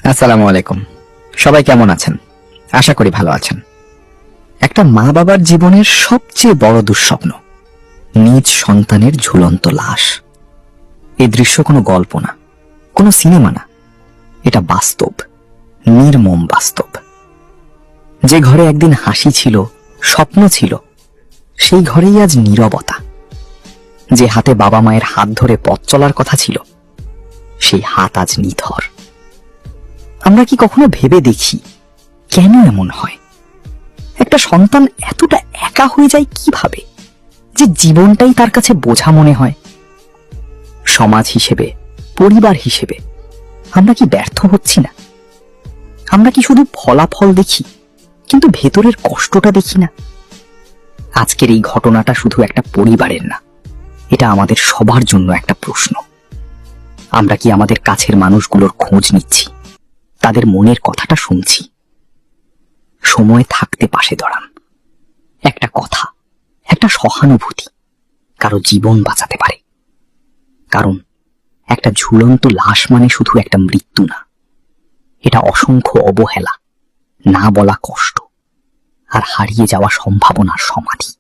আসসালামু আলাইকুম। সবাই কেমন আছেন? আশা করি ভালো আছেন। একটা মা বাবার জীবনের সবচেয়ে বড় দুঃস্বপ্ন নিজ সন্তানের ঝুলন্ত লাশ। এই দৃশ্য কোনো গল্প না, কোনো সিনেমা না, এটা বাস্তব, নির্মম বাস্তব। যে ঘরে একদিন হাসি ছিল, স্বপ্ন ছিল, সেই ঘরেই আজ নীরবতা। যে হাতে বাবা মায়ের হাত ধরে পথ চলার কথা ছিল, সেই হাত আজ নিথর। আমরা কি কখনো ভেবে দেখি কেন এমন হয়? একটা সন্তান এতটা একা হয়ে যায় কিভাবে, যে জীবনটাই তার কাছে বোঝা মনে হয়? সমাজ হিসেবে, পরিবার হিসেবে আমরা কি ব্যর্থ হচ্ছি না? আমরা কি শুধু ফলাফল দেখি কিন্তু ভেতরের কষ্টটা দেখি না? আজকের এই ঘটনাটা শুধু একটা পরিবারের না, এটা আমাদের সবার জন্য একটা প্রশ্ন। আমরা কি আমাদের কাছের মানুষগুলোর খোঁজ নিচ্ছি, তাদের মনের কথাটা শুনছি? সময় থাকতে পাশে দাঁড়ান। একটা কথা, একটা সহানুভূতি কারো জীবন বাঁচাতে পারে। কারণ একটা ঝুলন্ত লাশ মানে শুধু একটা মৃত্যু না, এটা অসংখ্য অবহেলা, না বলা কষ্ট আর হারিয়ে যাওয়া সম্ভাবনার সমাধি।